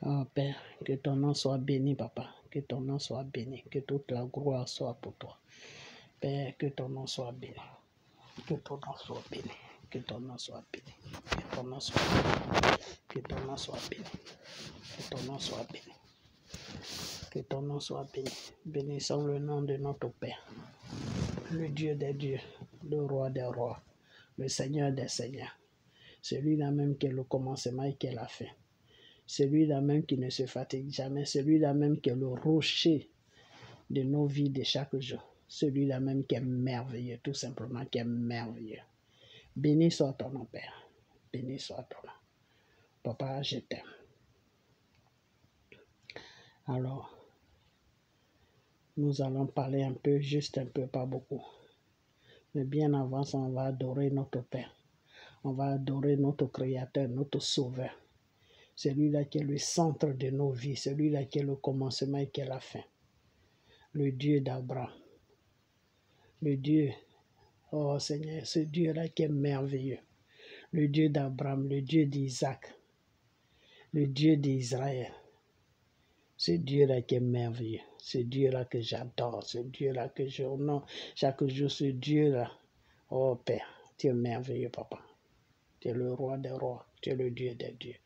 Oh Père, que ton nom soit béni, Papa. Que ton nom soit béni. Que toute la gloire soit pour toi. Père, que ton nom soit béni. Que ton nom soit béni. Que ton nom soit béni. Que ton nom soit béni. Que ton nom soit béni. Que ton nom soit béni. Que ton nom soit béni. Bénissons le nom de notre Père, le Dieu des dieux, le roi des rois, le Seigneur des seigneurs. Celui-là même qui est le commencement et qui est la fin. Celui-là même qui ne se fatigue jamais. Celui-là même qui est le rocher de nos vies de chaque jour. Celui-là même qui est merveilleux, tout simplement qui est merveilleux. Béni soit ton nom, Père. Béni soit ton nom. Papa, je t'aime. Alors, nous allons parler un peu, juste un peu, pas beaucoup. Mais bien avant ça, on va adorer notre Père. On va adorer notre Créateur, notre Sauveur. Celui-là qui est le centre de nos vies, celui-là qui est le commencement et qui est la fin. Le Dieu d'Abraham. Le Dieu, oh Seigneur, ce Dieu-là qui est merveilleux. Le Dieu d'Abraham, le Dieu d'Isaac, le Dieu d'Israël. Ce Dieu-là qui est merveilleux. Ce Dieu-là que j'adore. Ce Dieu-là que je honore chaque jour. Ce Dieu-là. Oh Père, tu es merveilleux, Papa. Tu es le roi des rois. Tu es le Dieu des dieux.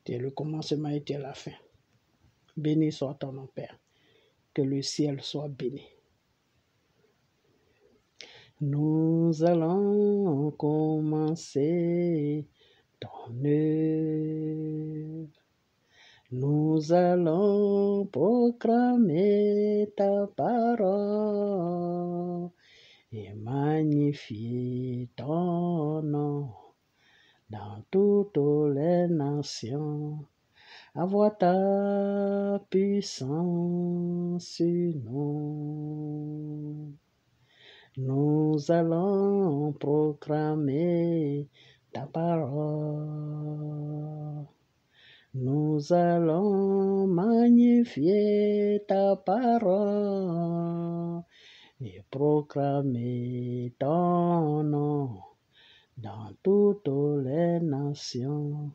Tu es le commencement et tu es la fin. Béni soit ton nom, Père. Que le ciel soit béni. Nous allons commencer ton œuvre. Nous allons proclamer ta parole et magnifier ton nom dans toutes les nations. Avoir ta puissance sur nous. Nous allons proclamer ta parole. Nous allons magnifier ta parole et proclamer ton nom dans toutes les nations.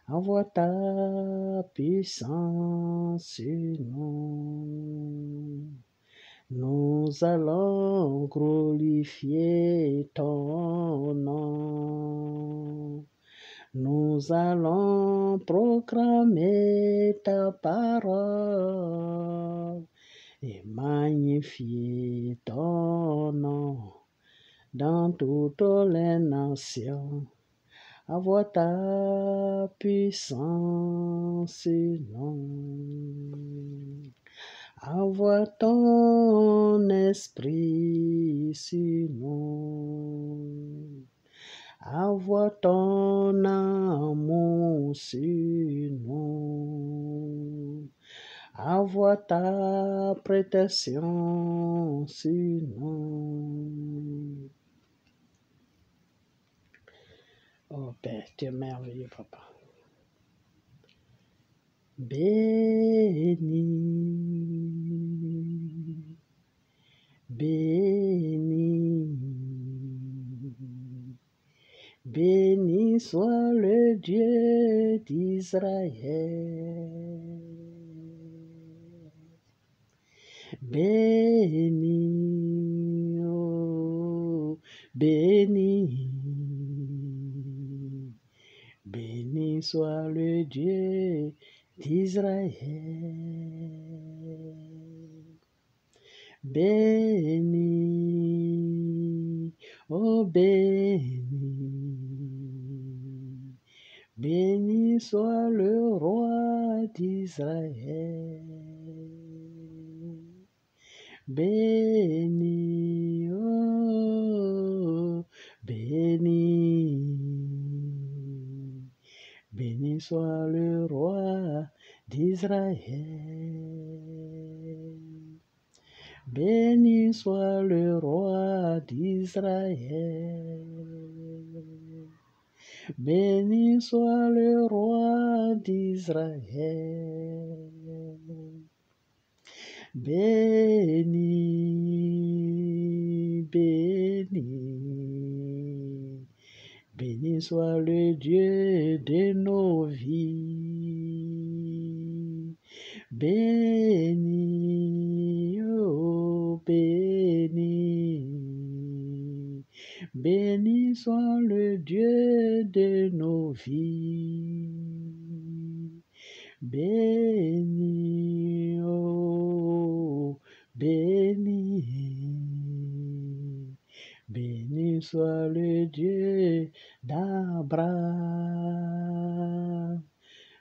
Envoie ta puissance sur nous. Nous allons glorifier ton nom. Nous allons proclamer ta parole et magnifier ton nom dans toutes les nations. Avoir ta puissance sur nous. Avoir ton esprit sur nous. Avoir ton amour sur nous. Avoir ta protection sur nous. Oh Père, tu es merveilleux, Papa. Béni, béni, béni soit le Dieu d'Israël. Béni, oh, béni, béni soit le Dieu d'Israël. Béni, oh béni, béni soit le roi d'Israël. Béni, oh béni, béni soit le roi d'Israël. Béni soit le roi d'Israël. Béni soit le roi d'Israël. Béni, béni, béni soit le Dieu de nos vies. Béni, oh béni, béni soit le Dieu de nos vies. Béni, oh béni, béni soit le Dieu d'Abraham.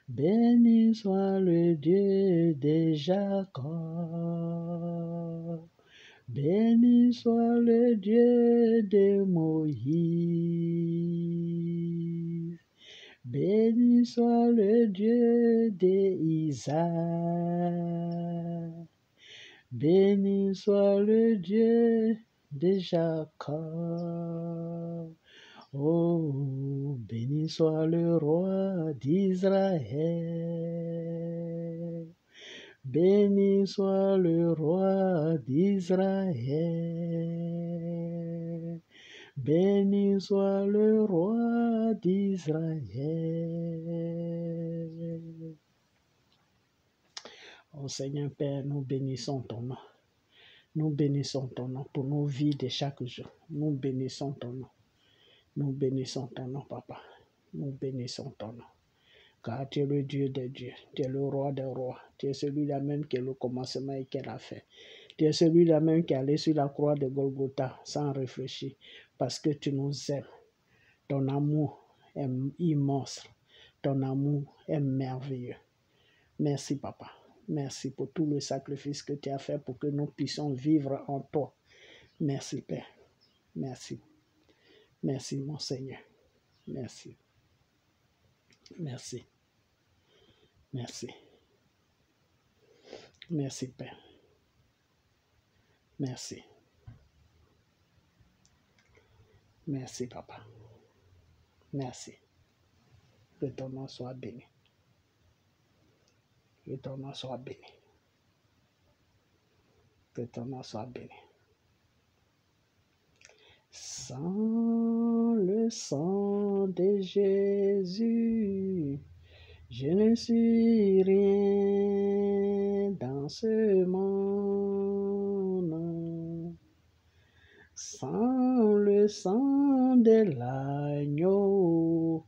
Béni soit le Dieu de Jacob. Béni soit le Dieu de Moïse. Béni soit le Dieu d'Isaac. Béni soit le Dieu de Jacob. Oh, béni soit le roi d'Israël. Béni soit le roi d'Israël. Béni soit le roi d'Israël. Oh Seigneur Père, nous bénissons ton nom. Nous bénissons ton nom pour nos vies de chaque jour. Nous bénissons ton nom. Nous bénissons ton nom, Papa. Nous bénissons ton nom. Car tu es le Dieu des dieux. Tu es le roi des rois. Tu es celui-là même qui est le commencement et qui est la fin. Tu es celui-là même qui est allé sur la croix de Golgotha sans réfléchir. Parce que tu nous aimes. Ton amour est immense. Ton amour est merveilleux. Merci, Papa. Merci pour tout le sacrifice que tu as fait pour que nous puissions vivre en toi. Merci, Père. Merci. Merci, mon Seigneur. Merci. Merci. Merci. Merci, Père. Merci. Merci, Papa. Merci. Que ton nom soit béni. Que ton nom soit béni. Que ton nom soit béni. Sans le sang de Jésus, je ne suis rien dans ce monde. Sans le sang de l'agneau,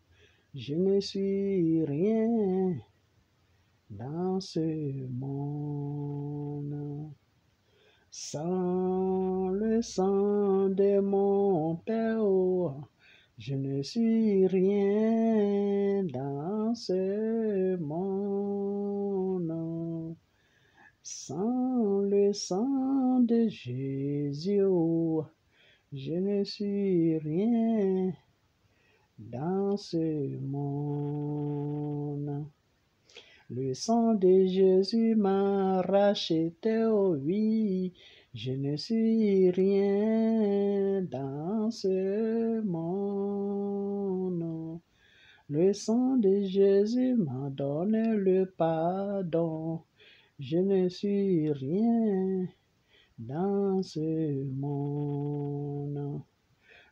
je ne suis rien dans ce monde. Sans le sang de mon Père, je ne suis rien dans ce monde. Sans le sang de Jésus, je ne suis rien dans ce monde. Le sang de Jésus m'a racheté, oh oui, je ne suis rien dans ce monde. Le sang de Jésus m'a donné le pardon, je ne suis rien dans ce monde.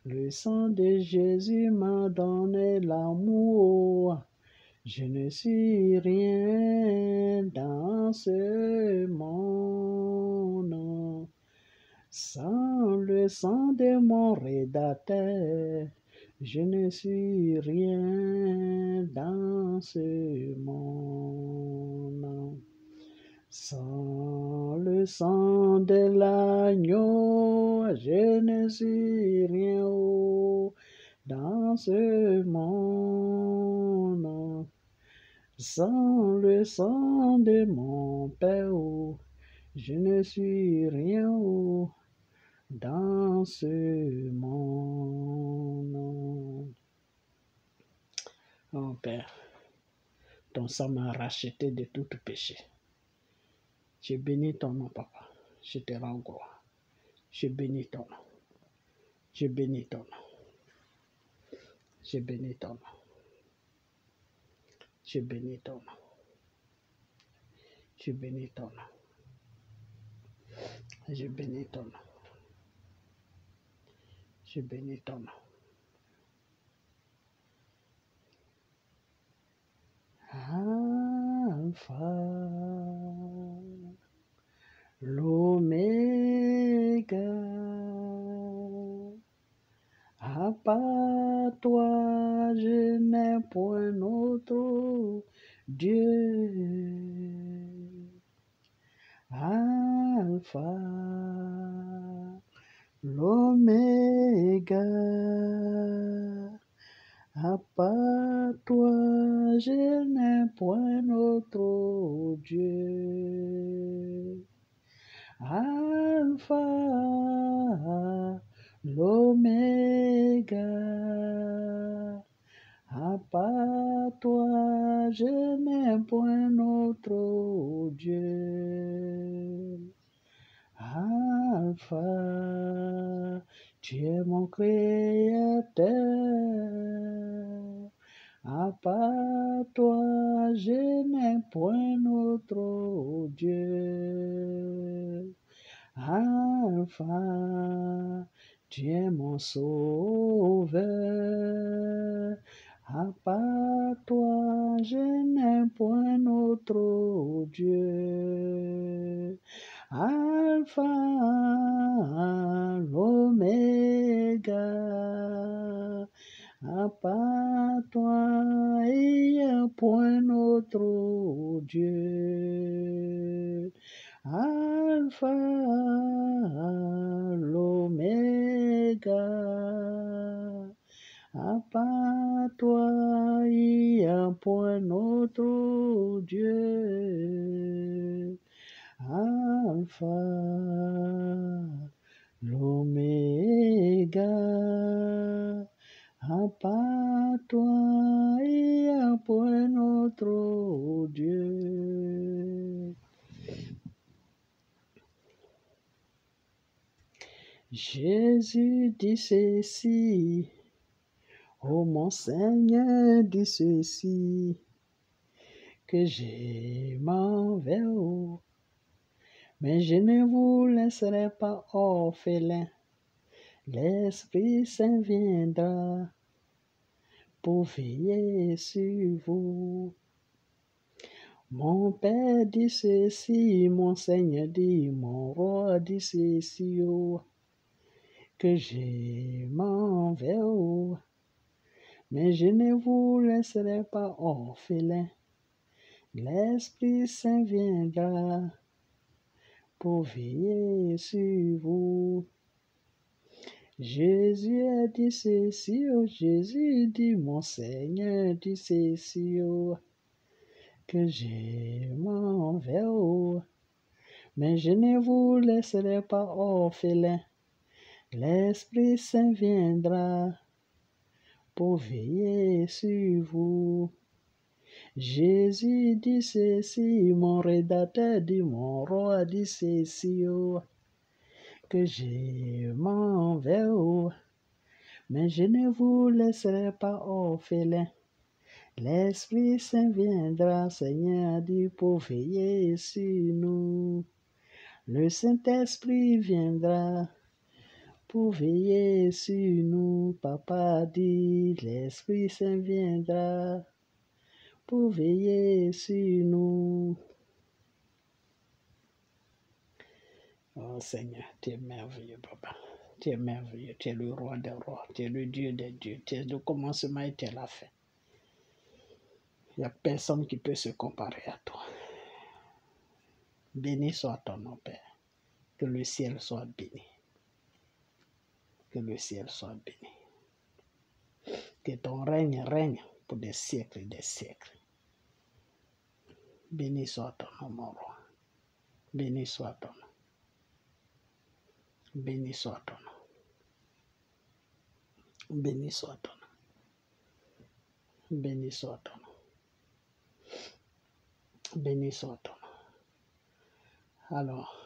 Le sang de Jésus m'a donné l'amour. Je ne suis rien dans ce monde. Sans le sang de mon Rédacteur, je ne suis rien dans ce monde. Sans le sang de l'agneau, je ne suis rien dans ce monde. Sans le sang de mon Père, je ne suis rien dans ce monde. Oh Père, ton sang m'a racheté de tout péché. Je bénis ton nom, Papa. Je te rends gloire. Je bénis ton nom. Je bénis ton nom. Je bénis ton nom. Je bénis ton nom. Je bénis ton nom. Je bénis ton nom. Je bénis ton nom. Alpha l'oméga. À part toi, je n'ai point d'autre Dieu. Alpha, l'oméga. À part toi, je n'ai point d'autre Dieu. Alpha, l'oméga. À part toi, je n'ai point d'autre Dieu. Alpha, tu es mon créateur. À part toi, je n'ai point d'autre Dieu. Alpha, tu es mon sauveur. À part toi, je n'ai point d'autre Dieu. Alpha, l'oméga. À part toi, il n'y a point d'autre Dieu. Alpha, l'oméga. À part toi, il n'y a point d'autre Dieu. Alpha, l'oméga. À part toi, il n'y a point d'autre Dieu. Jésus dit ceci, oh mon Seigneur dit ceci, que je m'en vais, mais je ne vous laisserai pas orphelin. L'Esprit Saint viendra pour veiller sur vous. Mon Père dit ceci, mon Seigneur dit, mon Roi dit ceci, que je m'en vais, mais je ne vous laisserai pas orphelin. L'Esprit Saint viendra pour veiller sur vous. Jésus a dit ceci, Jésus dit, mon Seigneur dit ceci, que je m'en vais, mais je ne vous laisserai pas orphelin. L'Esprit Saint viendra pour veiller sur vous. Jésus dit ceci, mon Rédacteur dit, mon Roi dit ceci, que je m'en vais, mais je ne vous laisserai pas orphelin. L'Esprit Saint viendra, Seigneur dit, pour veiller sur nous. Le Saint-Esprit viendra pour veiller sur nous. Papa dit, l'Esprit Saint viendra pour veiller sur nous. Oh Seigneur, tu es merveilleux, Papa. Tu es merveilleux, tu es le roi des rois, tu es le Dieu des dieux, tu es le commencement et tu es la fin. Il n'y a personne qui peut se comparer à toi. Béni soit ton nom, Père. Que le ciel soit béni. Que le ciel soit béni. Que ton règne règne pour des siècles et des siècles. Béni soit ton nom, mon roi. Béni soit ton nom. Béni soit ton nom. Béni soit ton nom. Béni soit ton nom. Béni soit ton nom. Alors,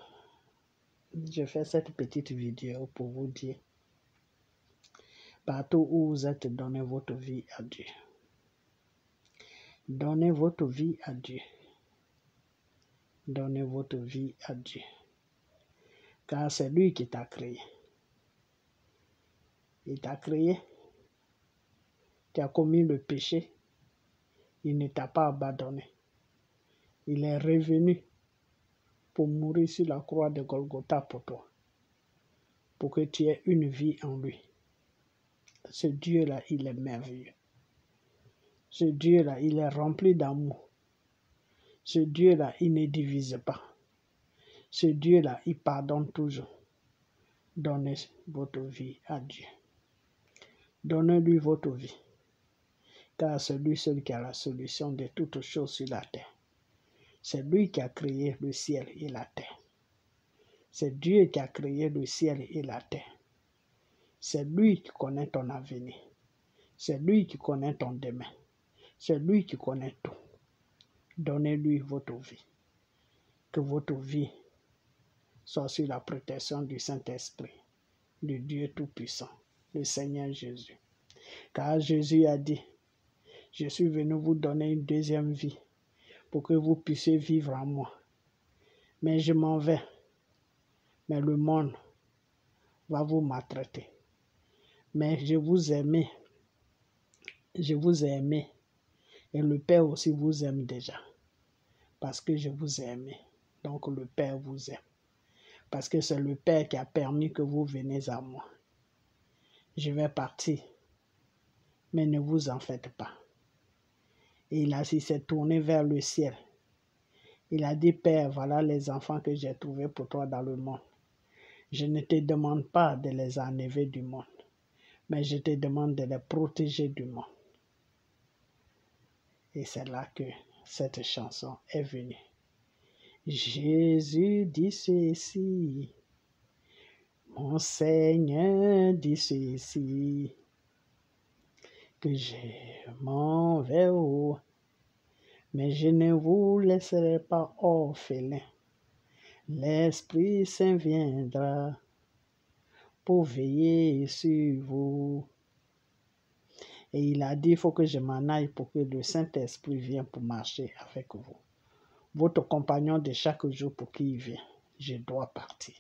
je fais cette petite vidéo pour vous dire, partout où vous êtes, donnez votre vie à Dieu. Donnez votre vie à Dieu. Donnez votre vie à Dieu. Car c'est lui qui t'a créé. Il t'a créé. Tu as commis le péché. Il ne t'a pas abandonné. Il est revenu pour mourir sur la croix de Golgotha pour toi, pour que tu aies une vie en lui. Ce Dieu-là, il est merveilleux. Ce Dieu-là, il est rempli d'amour. Ce Dieu-là, il ne divise pas. Ce Dieu-là, il pardonne toujours. Donnez votre vie à Dieu. Donnez-lui votre vie, car c'est lui seul qui a la solution de toutes choses sur la terre. C'est lui qui a créé le ciel et la terre. C'est Dieu qui a créé le ciel et la terre. C'est lui qui connaît ton avenir. C'est lui qui connaît ton demain. C'est lui qui connaît tout. Donnez-lui votre vie. Que votre vie soit sous la protection du Saint-Esprit, du Dieu Tout-Puissant, le Seigneur Jésus. Car Jésus a dit, je suis venu vous donner une deuxième vie pour que vous puissiez vivre en moi. Mais je m'en vais. Mais le monde va vous maltraiter. Mais je vous ai aimé. Je vous ai aimé. Et le Père aussi vous aime déjà. Parce que je vous ai aimé. Donc le Père vous aime. Parce que c'est le Père qui a permis que vous veniez à moi. Je vais partir. Mais ne vous en faites pas. Et il s'est tourné vers le ciel. Il a dit, Père, voilà les enfants que j'ai trouvés pour toi dans le monde. Je ne te demande pas de les enlever du monde, mais je te demande de les protéger du monde. Et c'est là que cette chanson est venue. Jésus dit ceci, mon Seigneur dit ceci, que je m'en vais haut, mais je ne vous laisserai pas orphelins. L'Esprit Saint viendra pour veiller sur vous. Et il a dit, il faut que je m'en aille pour que le Saint-Esprit vienne pour marcher avec vous. Votre compagnon de chaque jour pour qu'il vienne. Je dois partir.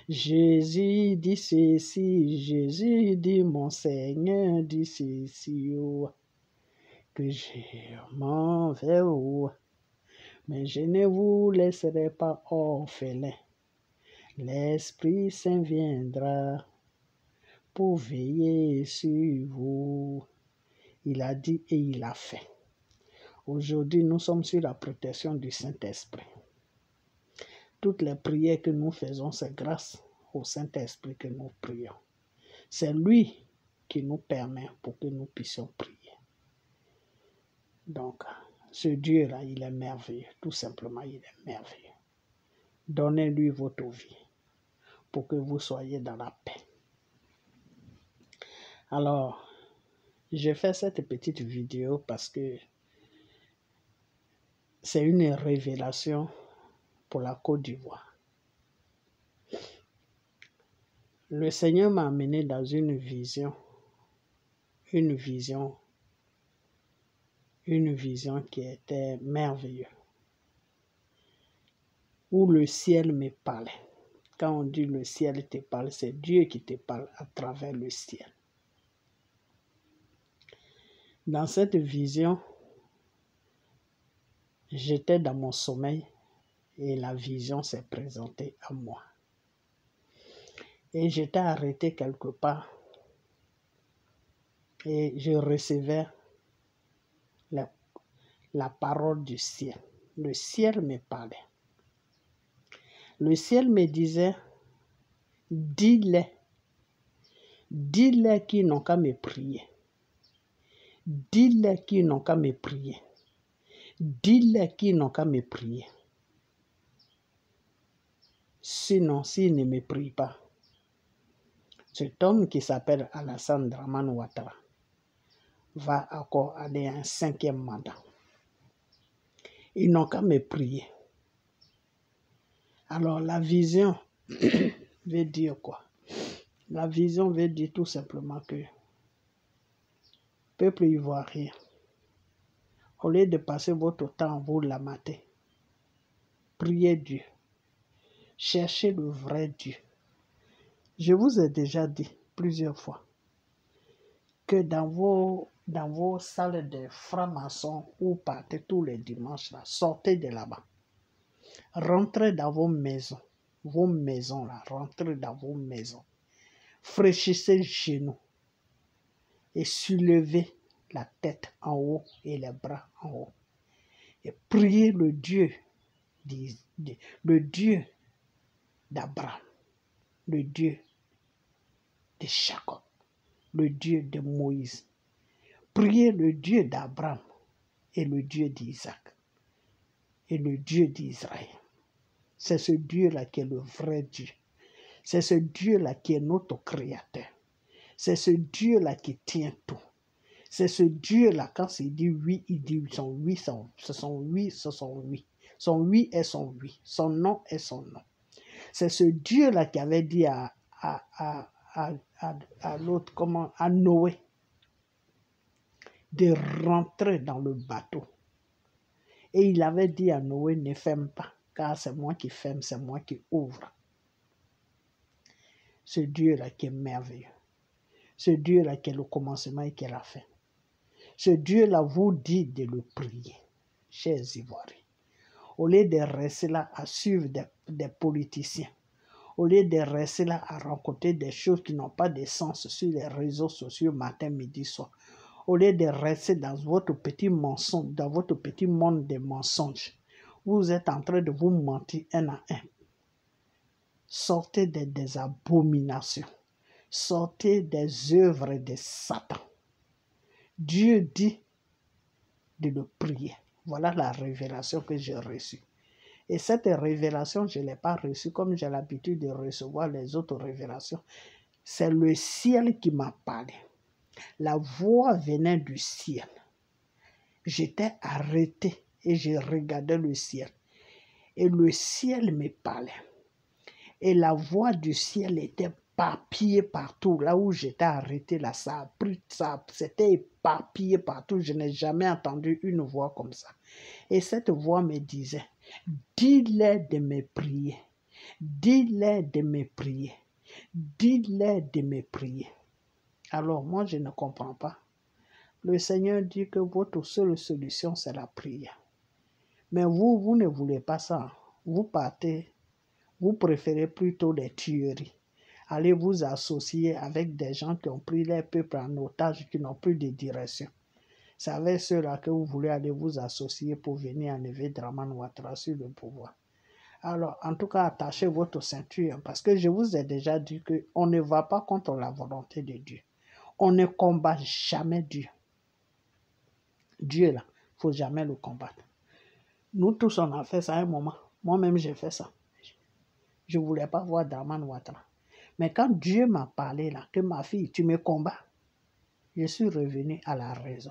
Jésus dit ceci, Jésus dit, mon Seigneur dit ceci, oh, que je m'en vais, oh, mais je ne vous laisserai pas orphelins. L'Esprit Saint viendra pour veiller sur vous. Il a dit et il a fait. Aujourd'hui, nous sommes sur la protection du Saint-Esprit. Toutes les prières que nous faisons, c'est grâce au Saint-Esprit que nous prions. C'est lui qui nous permet pour que nous puissions prier. Donc, ce Dieu-là, il est merveilleux. Tout simplement, il est merveilleux. Donnez-lui votre vie pour que vous soyez dans la paix. Alors, j'ai fait cette petite vidéo parce que c'est une révélation pour la Côte d'Ivoire. Le Seigneur m'a amené dans une vision qui était merveilleuse, où le ciel me parlait. Quand on dit le ciel te parle, c'est Dieu qui te parle à travers le ciel. Dans cette vision, j'étais dans mon sommeil et la vision s'est présentée à moi. Et j'étais arrêté quelque part et je recevais la parole du ciel. Le ciel me parlait. Le ciel me disait, dis-les qui n'ont qu'à me prier. Dis-les qui n'ont qu'à me prier. Dis-les qui n'ont qu'à me prier. Sinon, s'ils ne me prient pas, cet homme qui s'appelle Alassane Dramane Ouattara va encore aller à un 5e mandat. Ils n'ont qu'à me prier. Alors la vision veut dire quoi? La vision veut dire tout simplement que peuple ivoirien, au lieu de passer votre temps à vous lamenter, priez Dieu. Cherchez le vrai Dieu. Je vous ai déjà dit plusieurs fois que dans vos salles de francs-maçons où partez tous les dimanches, là, sortez de là-bas. Rentrez dans vos maisons là, rentrez dans vos maisons. Fraîchissez les genoux et soulevez la tête en haut et les bras en haut. Et priez le Dieu d'Abraham, le Dieu de Jacob, le Dieu de Moïse. Priez le Dieu d'Abraham et le Dieu d'Isaac et le Dieu d'Israël. C'est ce Dieu-là qui est le vrai Dieu. C'est ce Dieu-là qui est notre Créateur. C'est ce Dieu-là qui tient tout. C'est ce Dieu-là, quand il dit oui, il dit son oui, ce sont oui, ce sont oui. Son oui est son oui, son non est son non. C'est ce Dieu-là qui avait dit à l'autre, à Noé, de rentrer dans le bateau. Et il avait dit à Noé, ne ferme pas, car c'est moi qui ferme, c'est moi qui ouvre. Ce Dieu-là qui est merveilleux. Ce Dieu-là qui est le commencement et qui est la fin. Ce Dieu-là vous dit de le prier, chers Ivoiriens. Au lieu de rester là à suivre des politiciens, au lieu de rester là à rencontrer des choses qui n'ont pas de sens sur les réseaux sociaux matin, midi, soir, au lieu de rester dans votre petit mensonge, dans votre petit monde de mensonges, vous êtes en train de vous mentir un à un. Sortez des abominations. Sortez des œuvres de Satan. Dieu dit de le prier. Voilà la révélation que j'ai reçue. Et cette révélation, je ne l'ai pas reçue comme j'ai l'habitude de recevoir les autres révélations. C'est le ciel qui m'a parlé. La voix venait du ciel. J'étais arrêté et je regardais le ciel. Et le ciel me parlait. Et la voix du ciel était éparpillée partout. Là où j'étais arrêté, là, c'était éparpillé partout. Je n'ai jamais entendu une voix comme ça. Et cette voix me disait, dis-les de me prier. Dis-les de me prier. Dis-les de me prier. Alors moi, je ne comprends pas. Le Seigneur dit que votre seule solution, c'est la prière. Mais vous ne voulez pas ça. Vous partez. Vous préférez plutôt les tueries. Allez vous associer avec des gens qui ont pris les peuples en otage, qui n'ont plus de direction. C'est avec ceux-là que vous voulez aller vous associer pour venir enlever Dramane Ouattara sur le pouvoir. Alors, en tout cas, attachez votre ceinture, parce que je vous ai déjà dit qu'on ne va pas contre la volonté de Dieu. On ne combat jamais Dieu. Dieu, là, il ne faut jamais le combattre. Nous tous, on a fait ça à un moment. Moi-même, j'ai fait ça. Je ne voulais pas voir Dramane Ouattara. Mais quand Dieu m'a parlé là, que ma fille, tu me combats, je suis revenu à la raison.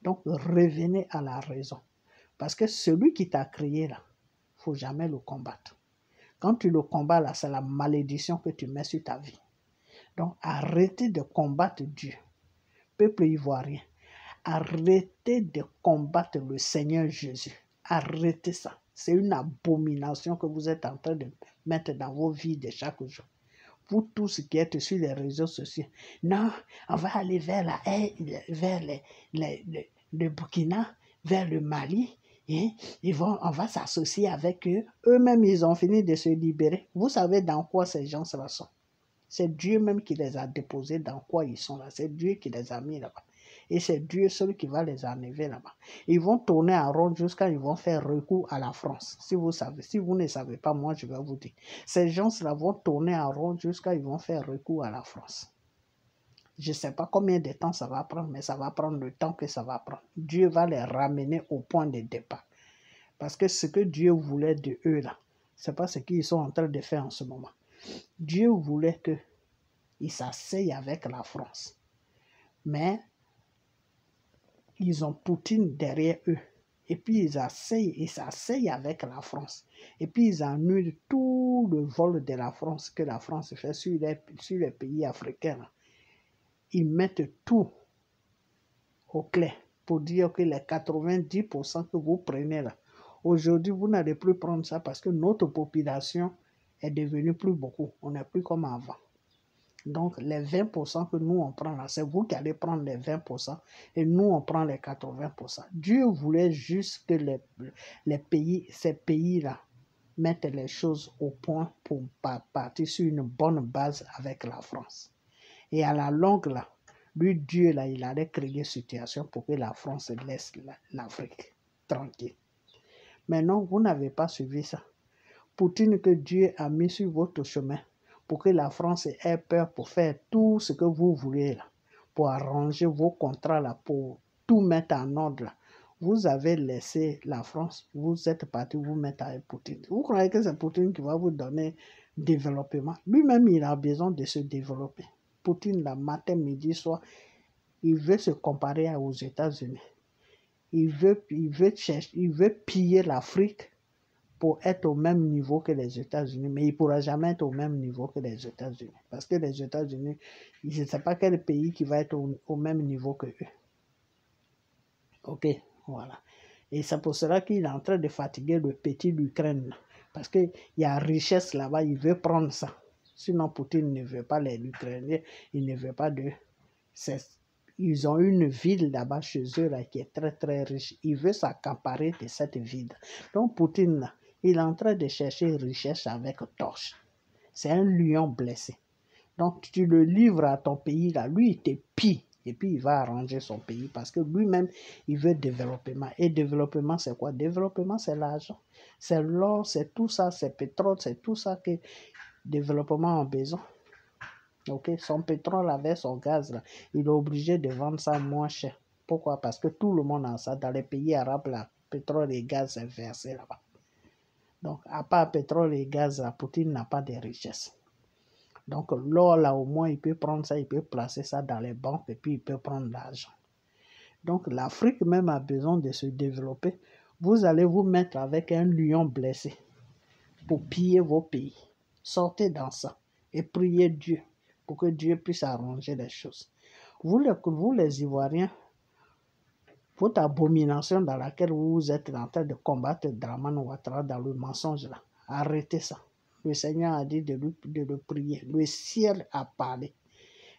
Donc, revenez à la raison. Parce que celui qui t'a créé là, il ne faut jamais le combattre. Quand tu le combats là, c'est la malédiction que tu mets sur ta vie. Donc, arrêtez de combattre Dieu. Peuple ivoirien, arrêtez de combattre le Seigneur Jésus. Arrêtez ça. C'est une abomination que vous êtes en train de mettre dans vos vies de chaque jour. Vous tous qui êtes sur les réseaux sociaux, non, on va aller vers le Burkina, vers le Mali, et on va s'associer avec eux. Eux-mêmes, ils ont fini de se libérer. Vous savez dans quoi ces gens-là sont. C'est Dieu même qui les a déposés dans quoi ils sont là. C'est Dieu qui les a mis là-bas. Et c'est Dieu seul qui va les enlever là-bas. Ils vont tourner en rond jusqu'à ils vont faire recours à la France. Si vous savez, si vous ne savez pas, moi je vais vous dire. Ces gens-là vont tourner en rond jusqu'à ils vont faire recours à la France. Je ne sais pas combien de temps ça va prendre, mais ça va prendre le temps que ça va prendre. Dieu va les ramener au point de départ. Parce que ce que Dieu voulait de eux là, ce n'est pas ce qu'ils sont en train de faire en ce moment. Dieu voulait qu'ils s'asseyent avec la France. Mais ils ont Poutine derrière eux. Et puis ils s'asseyent avec la France. Et puis ils annulent tout le vol de la France que la France fait sur les pays africains. Ils mettent tout au clair pour dire que les 90% que vous prenez là, aujourd'hui vous n'allez plus prendre ça parce que notre population est devenue plus beaucoup. On n'est plus comme avant. Donc, les 20% que nous, on prend là, c'est vous qui allez prendre les 20% et nous, on prend les 80%. Dieu voulait juste que ces pays-là mettre les choses au point pour partir sur une bonne base avec la France. Et à la longue, là, lui, Dieu, là, il allait créer une situation pour que la France laisse l'Afrique tranquille. Mais non, vous n'avez pas suivi ça. Poutine que Dieu a mis sur votre chemin pour que la France ait peur pour faire tout ce que vous voulez là, pour arranger vos contrats là, pour tout mettre en ordre là. Vous avez laissé la France, vous êtes parti vous mettre avec Poutine. Vous croyez que c'est Poutine qui va vous donner développement? Lui-même, il a besoin de se développer. Poutine, la matin, midi, soir, il veut se comparer aux États-Unis. Il veut piller l'Afrique pour être au même niveau que les États-Unis, mais il ne pourra jamais être au même niveau que les États-Unis. Parce que les États-Unis, je ne sais pas quel pays qui va être au même niveau que eux. Ok, voilà. Et c'est pour cela qu'il est en train de fatiguer le petit l'Ukraine. Parce qu'il y a richesse là-bas, il veut prendre ça. Sinon, Poutine ne veut pas les Ukrainiens, il ne veut pas d'eux. Ils ont une ville là-bas chez eux là, qui est très très riche. Il veut s'accaparer de cette ville. Donc Poutine, là, il est en train de chercher richesse avec torche. C'est un lion blessé. Donc tu le livres à ton pays, là, lui il te pille. Et puis il va arranger son pays parce que lui-même, il veut développement. Et développement, c'est quoi? Développement, c'est l'argent. C'est l'or, c'est tout ça, c'est pétrole, c'est tout ça que développement a besoin. Ok, son pétrole avec son gaz, là, il est obligé de vendre ça moins cher. Pourquoi? Parce que tout le monde a ça. Dans les pays arabes, là, pétrole et gaz, c'est versé là-bas. Donc, à part pétrole et gaz, la Poutine n'a pas de richesse. Donc, l'or, là, au moins, il peut prendre ça, il peut placer ça dans les banques et puis il peut prendre l'argent. Donc, l'Afrique même a besoin de se développer. Vous allez vous mettre avec un lion blessé pour piller vos pays. Sortez dans ça et priez Dieu pour que Dieu puisse arranger les choses. Vous les Ivoiriens, votre abomination dans laquelle vous êtes en train de combattre Dramane Ouattara dans le mensonge là, arrêtez ça. Le Seigneur a dit de le prier. Le ciel a parlé.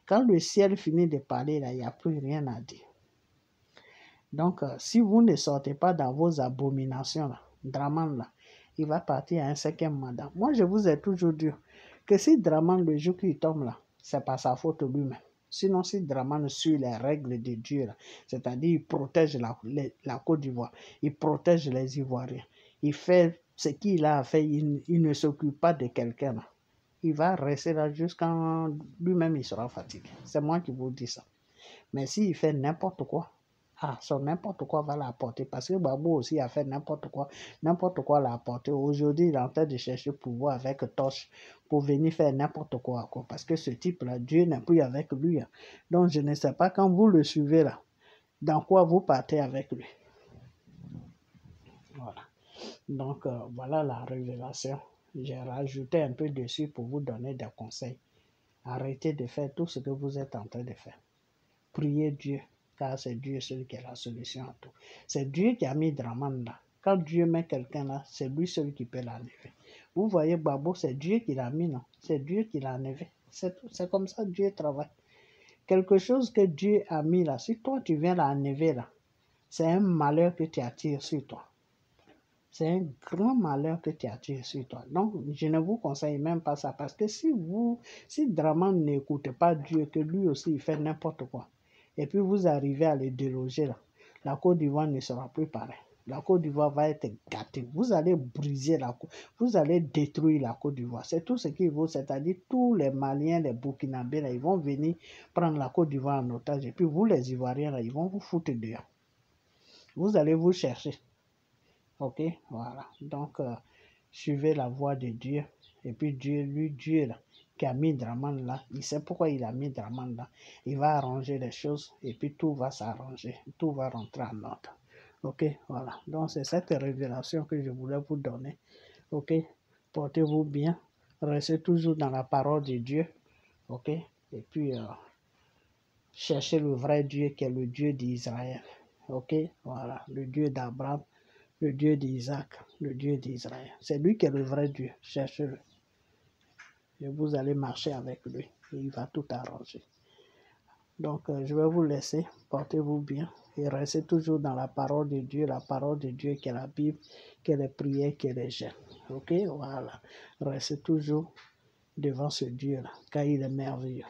Quand le ciel finit de parler, là, il n'y a plus rien à dire. Donc, si vous ne sortez pas dans vos abominations, là, Dramane, là, il va partir à un 5e mandat. Moi, je vous ai toujours dit que si Dramane, le jour qu'il tombe là, c'est pas sa faute lui-même. Sinon, si Dramane suit les règles de Dieu, c'est-à-dire il protège la Côte d'Ivoire, il protège les Ivoiriens, il fait ce qu'il a fait, il ne s'occupe pas de quelqu'un. Il va rester là jusqu'à lui-même, il sera fatigué. C'est moi qui vous dis ça. Mais s'il fait n'importe quoi, son n'importe quoi va l'apporter. Parce que Babou aussi a fait n'importe quoi l'a apporté. Aujourd'hui, il est en train de chercher pouvoir avec torche pour venir faire n'importe quoi. Parce que ce type-là, Dieu n'est plus avec lui. Donc, je ne sais pas quand vous le suivez là, dans quoi vous partez avec lui. Voilà. Donc, voilà la révélation. J'ai rajouté un peu dessus pour vous donner des conseils. Arrêtez de faire tout ce que vous êtes en train de faire. Priez Dieu, car c'est Dieu seul qui a la solution à tout. C'est Dieu qui a mis Dramane là. Quand Dieu met quelqu'un là, c'est lui seul qui peut l'enlever. Vous voyez Babo, c'est Dieu qui l'a mis, non? C'est Dieu qui l'a enlevé. C'est comme ça que Dieu travaille. Quelque chose que Dieu a mis là, si toi tu viens l'enlever là, c'est un malheur que tu attires sur toi. C'est un grand malheur que tu attires sur toi. Donc, je ne vous conseille même pas ça. Parce que si Dramane n'écoute pas Dieu, que lui aussi il fait n'importe quoi, et puis vous arrivez à le déloger là, la Côte d'Ivoire ne sera plus pareille. La Côte d'Ivoire va être gâtée. Vous allez briser la Côte, vous allez détruire la Côte d'Ivoire. C'est tout ce qu'il vaut, c'est-à-dire tous les Maliens, les Burkinabés, là, ils vont venir prendre la Côte d'Ivoire en otage. Et puis vous, les Ivoiriens, là, ils vont vous foutre dehors. Vous allez vous chercher. Ok, voilà. Donc, suivez la voie de Dieu. Et puis Dieu là, qui a mis Dramane là, il sait pourquoi il a mis Dramane là. Il va arranger les choses et puis tout va s'arranger. Tout va rentrer en ordre. Ok, voilà. Donc, c'est cette révélation que je voulais vous donner. Ok, portez-vous bien. Restez toujours dans la parole de Dieu. Ok, et puis cherchez le vrai Dieu qui est le Dieu d'Israël. Ok, voilà. Le Dieu d'Abraham, le Dieu d'Isaac, le Dieu d'Israël. C'est lui qui est le vrai Dieu. Cherchez-le. Et vous allez marcher avec lui. Et il va tout arranger. Donc, je vais vous laisser. Portez-vous bien et restez toujours dans la parole de Dieu qui est la Bible, qui est les prières, qui est les jeûnes. Ok, voilà. Restez toujours devant ce Dieu-là, car il est merveilleux.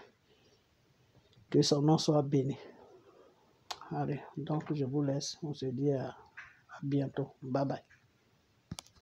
Que son nom soit béni. Allez, donc je vous laisse. On se dit à bientôt. Bye bye.